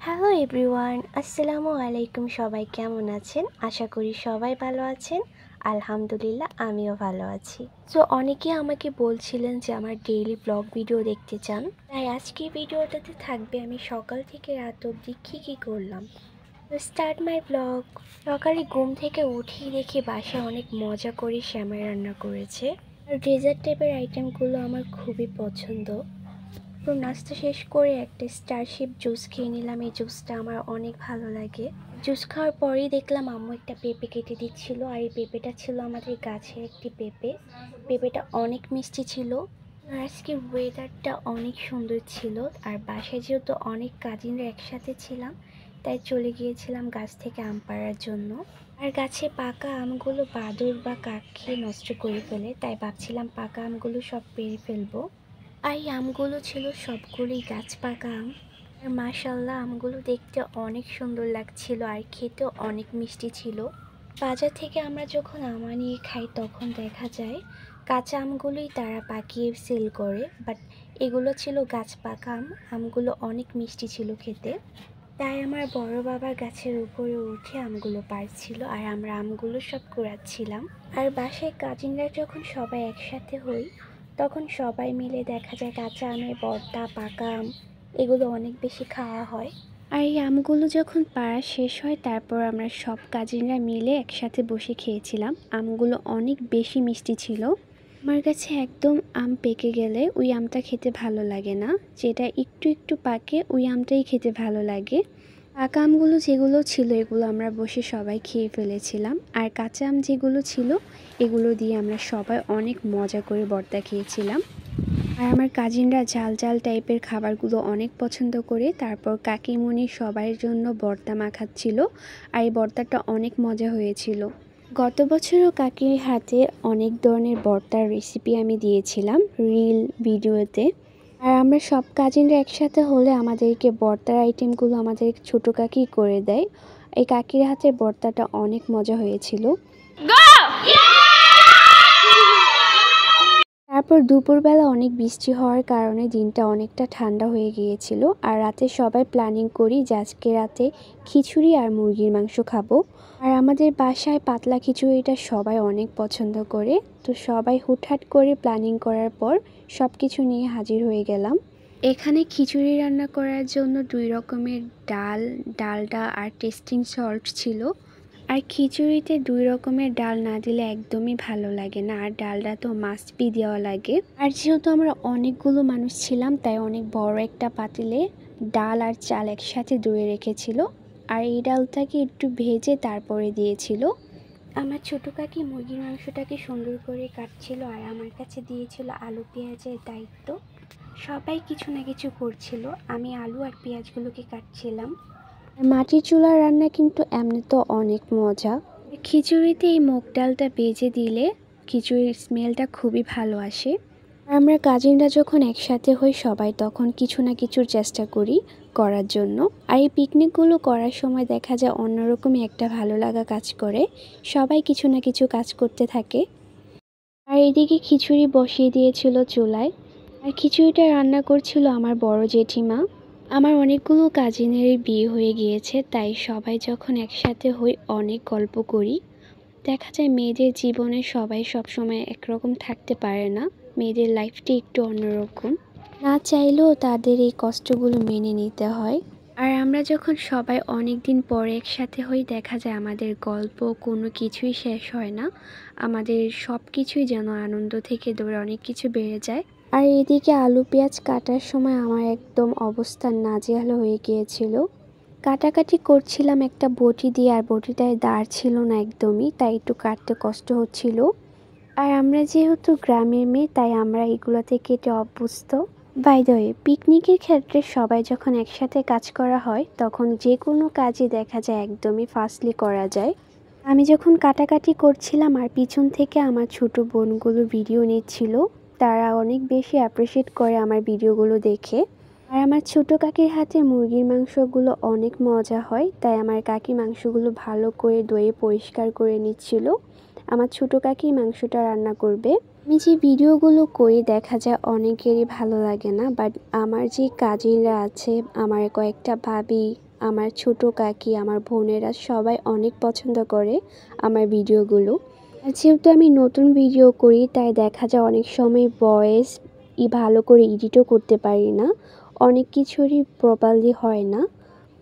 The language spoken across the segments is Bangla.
হ্যালো এভরিওয়ান, আসসালামু আলাইকুম। সবাই কেমন আছেন? আশা করি সবাই ভালো আছেন। আলহামদুলিল্লাহ, আমিও ভালো আছি। তো অনেকে আমাকে বলছিলেন যে আমার ডেইলি ব্লগ ভিডিও দেখতে চান, তাই আজকের ভিডিওটাতে থাকবে আমি সকাল থেকে রাত অবধি কী করলাম। তো স্টার্ট মাই ব্লগ। সকালে ঘুম থেকে উঠেই দেখি বাসায় অনেক মজা করে শ্যামাই রান্না করেছে। আর ডেজার্ট টাইপের আইটেমগুলো আমার খুবই পছন্দ। তো নাস্তা শেষ করে একটা স্টারশিপ জুস খেয়ে নিলাম। এই জুসটা আমার অনেক ভালো লাগে। জুস খাওয়ার পরেই দেখলাম আম্মু একটা পেঁপে কেটে দিচ্ছিল, আর এই পেঁপেটা ছিল আমাদের গাছের একটি পেঁপে। পেঁপেটা অনেক মিষ্টি ছিল। আর আজকের ওয়েদারটা অনেক সুন্দর ছিল। আর বাসায় যেহেতু অনেক কাজিনরা একসাথে ছিলাম, তাই চলে গিয়েছিলাম গাছ থেকে আম পাড়ার জন্য। আর গাছে পাকা আমগুলো বাদুড় বা কাক খেয়ে নষ্ট করে ফেলে, তাই ভাবছিলাম পাকা আমগুলো সব পেড়ে ফেলবো। আর এই আমগুলো ছিল সবগুলোই গাছ পাকা আম। আর মাশাল্লাহ, আমগুলো দেখতে অনেক সুন্দর লাগছিল আর খেতেও অনেক মিষ্টি ছিল। বাজার থেকে আমরা যখন আম আনিয়ে খাই তখন দেখা যায় কাঁচা আমগুলোই তারা পাকিয়ে সেল করে, বাট এগুলো ছিল গাছ পাকা আম। আমগুলো অনেক মিষ্টি ছিল খেতে। তাই আমার বড় বাবা গাছের উপরে উঠে আমগুলো পাড়ছিল আর আমরা আমগুলো সব কুড়াচ্ছিলাম। আর বাসায় কাজিনরা যখন সবাই একসাথে হই, তখন সবাই মিলে দেখা যায় কাঁচা আমের ভর্তা, পাকা আম এগুলো অনেক বেশি খাওয়া হয়। আর এই আমগুলো যখন পাড়া শেষ হয়, তারপর আমরা সব কাজিনরা মিলে একসাথে বসে খেয়েছিলাম। আমগুলো অনেক বেশি মিষ্টি ছিল। আমার কাছে একদম আম পেকে গেলে ওই আমটা খেতে ভালো লাগে না, যেটা একটু একটু পাকে ওই আমটাই খেতে ভালো লাগে। পাকা আমগুলো যেগুলো ছিল এগুলো আমরা বসে সবাই খেয়ে ফেলেছিলাম, আর কাঁচা আম যেগুলো ছিল এগুলো দিয়ে আমরা সবাই অনেক মজা করে ভর্তা খেয়েছিলাম। আর আমার কাজিনরা ঝাল ঝাল টাইপের খাবারগুলো অনেক পছন্দ করে। তারপর কাকিমুনি সবার জন্য ভর্তা মাখাচ্ছিল, আর এই ভর্তাটা অনেক মজা হয়েছিল। গত বছরও কাকির হাতে অনেক ধরনের ভর্তার রেসিপি আমি দিয়েছিলাম রিল ভিডিওতে। আর আমরা সব কাজিনরা একসাথে হলে আমাদেরকে ভর্তার আইটেমগুলো আমাদের ছোট কাকি করে দেয়। এই কাকির হাতের ভর্তাটা অনেক মজা হয়েছিল। তারপর দুপুরবেলা অনেক বৃষ্টি হওয়ার কারণে দিনটা অনেকটা ঠান্ডা হয়ে গিয়েছিল। আর রাতে সবাই প্ল্যানিং করি যে আজকে রাতে খিচুড়ি আর মুরগির মাংস খাবো। আর আমাদের বাসায় পাতলা খিচুড়িটা সবাই অনেক পছন্দ করে। তো সবাই হুটহাট করে প্ল্যানিং করার পর সব কিছু নিয়ে হাজির হয়ে গেলাম। এখানে খিচুড়ি রান্না করার জন্য 2 রকমের ডাল, ডালডা আর টেস্টিং সল্ট ছিল। আর খিচুড়িতে 2 রকমের ডাল না দিলে একদমই ভালো লাগে না, আর ডালটা তো মাস্ট বি দেওয়া লাগে। আর যেহেতু আমরা অনেকগুলো মানুষ ছিলাম, তাই অনেক বড় একটা পাতিলে ডাল আর চাল একসাথে ধুয়ে রেখেছিল, আর এই ডালটাকে একটু ভেজে তারপরে দিয়েছিল। আমার ছোট কাকি মুরগির মাংসটাকে সুন্দর করে কাটছিল, আর আমার কাছে দিয়েছিল আলু পেঁয়াজের দায়িত্ব। সবাই কিছু না কিছু করছিল, আমি আলু আর পেঁয়াজগুলোকে কাটছিলাম। মাটির চুলার রান্না কিন্তু এমনি তো অনেক মজা। খিচুড়িতে এই মুগ ডালটা ভেজে দিলে খিচুড়ির স্মেলটা খুবই ভালো আসে। আমরা কাজিনরা যখন একসাথে হই সবাই তখন কিছু না কিছুর চেষ্টা করি করার জন্য। আর এই পিকনিকগুলো করার সময় দেখা যায় অন্যরকমই একটা ভালো লাগা কাজ করে। সবাই কিছু না কিছু কাজ করতে থাকে। আর এদিকে খিচুড়ি বসিয়ে দিয়েছিল চুলায়, আর খিচুড়িটা রান্না করছিল আমার বড় জেঠিমা। আমার অনেকগুলো কাজিনেরই বিয়ে হয়ে গিয়েছে, তাই সবাই যখন একসাথে হই অনেক গল্প করি। দেখা যায় মেয়েদের জীবনে সবাই সবসময় একরকম থাকতে পারে না, মেয়েদের লাইফটি একটু অন্যরকম। না চাইলেও তাদের এই কষ্টগুলো মেনে নিতে হয়। আর আমরা যখন সবাই অনেক দিন পরে একসাথে হই দেখা যায় আমাদের গল্প কোনো কিছুই শেষ হয় না। আমাদের সব কিছুই যেন আনন্দ থেকে দূরে অনেক কিছু বেড়ে যায়। আর এদিকে আলু পেঁয়াজ কাটার সময় আমার একদম অবস্থা নাজেহাল হয়ে গিয়েছিল। কাটাকাটি করছিলাম একটা বটি দিয়ে, আর বটিটায় দাঁড় ছিল না একদমই, তাই একটু কাটতে কষ্ট হচ্ছিল। আর আমরা যেহেতু গ্রামের মেয়ে, তাই আমরা এগুলোতে কেটে অভ্যস্ত। বাই দ্য ওয়ে, পিকনিকের ক্ষেত্রে সবাই যখন একসাথে কাজ করা হয় তখন যে কোনো কাজই দেখা যায় একদমই ফাস্টলি করা যায়। আমি যখন কাটাকাটি করছিলাম আর পিছন থেকে আমার ছোট বোনগুলো ভিডিও নিচ্ছিল, তারা অনেক বেশি অ্যাপ্রিসিয়েট করে আমার ভিডিওগুলো দেখে। আর আমার ছোট কাকির হাতে মুরগির মাংসগুলো অনেক মজা হয়, তাই আমার কাকি মাংসগুলো ভালো করে ধুয়ে পরিষ্কার করে নিচ্ছিল। আমার ছোট কাকি মাংসটা রান্না করবে। আমি যে ভিডিওগুলো করি দেখা যায় অনেকেরই ভালো লাগে না, বাট আমার যে কাজিনরা আছে, আমার কয়েকটা ভাবি, আমার ছোট কাকি, আমার বোনেরা সবাই অনেক পছন্দ করে আমার ভিডিওগুলো। আর যেহেতু আমি নতুন ভিডিও করি তাই দেখা যায় অনেক সময় ভয়েস ভালো করে এডিটও করতে পারি না, অনেক কিছুরই প্রপারলি হয় না।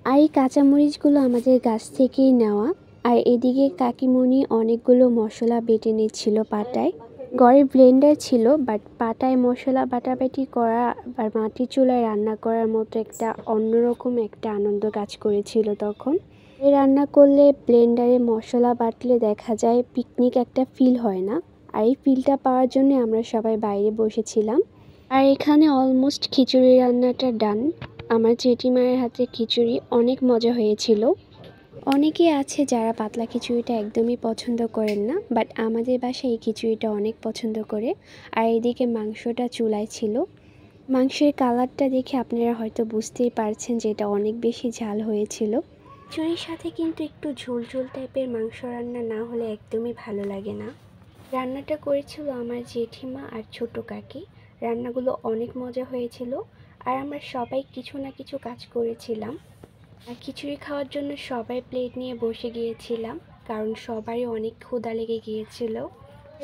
আর এই কাঁচামরিচগুলো আমাদের গাছ থেকেই নেওয়া। আর এদিকে কাকিমণি অনেকগুলো মশলা বেটে নিচ্ছিল পাটায়। ঘরে ব্লেন্ডার ছিল, বাট পাটায় মশলা বাটাবাটি করা আর মাটির চুলায় রান্না করার মতো একটা অন্যরকম একটা আনন্দ কাজ করেছিল তখন। এই রান্না করলে ব্লেন্ডারে মশলা বাটলে দেখা যায় পিকনিক একটা ফিল হয় না। আর এই ফিলটা পাওয়ার জন্য আমরা সবাই বাইরে বসেছিলাম। আর এখানে অলমোস্ট খিচুড়ি রান্নাটা ডান। আমার জেঠিমায়ের হাতে খিচুড়ি অনেক মজা হয়েছিল। অনেকেই আছে যারা পাতলা খিচুড়িটা একদমই পছন্দ করেন না, বাট আমাদের বাসায় এই খিচুড়িটা অনেক পছন্দ করে। আর এদিকে মাংসটা চুলায় ছিল। মাংসের কালারটা দেখে আপনারা হয়তো বুঝতেই পারছেন যে এটা অনেক বেশি ঝাল হয়েছিল। খিচুড়ির সাথে কিন্তু একটু ঝোল ঝোল টাইপের মাংস রান্না না হলে একদমই ভালো লাগে না। রান্নাটা করেছিল আমার জেঠিমা আর ছোট কাকি। রান্নাগুলো অনেক মজা হয়েছিল। আর আমরা সবাই কিছু না কিছু কাজ করেছিলাম। আর খিচুড়ি খাওয়ার জন্য সবাই প্লেট নিয়ে বসে গিয়েছিলাম, কারণ সবারই অনেক ক্ষুধা লেগে গিয়েছিল।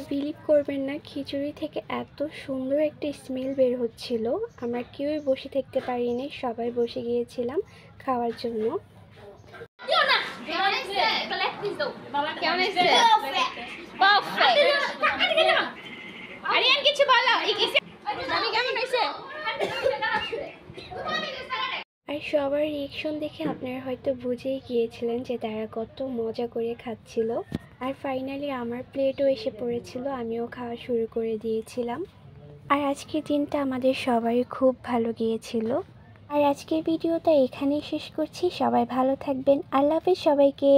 বিলিভ করবেন না, খিচুড়ি থেকে এত সুন্দর একটা স্মেল বের হচ্ছিল, আমরা কেউই বসে থাকতে পারিনি, সবাই বসে গিয়েছিলাম খাওয়ার জন্য। আর সবার রিয়েকশন দেখে আপনারা হয়তো বুঝেই গিয়েছিলেন যে তারা কত মজা করে খাচ্ছিল। আর ফাইনালি আমার প্লেটও এসে পড়েছিল, আমিও খাওয়া শুরু করে দিয়েছিলাম। আর আজকের দিনটা আমাদের সবারই খুব ভালো গিয়েছিল। আর আজকের ভিডিওটা এখানেই শেষ করছি। সবাই ভালো থাকবেন। আল্লাহ হাফেজ সবাইকে।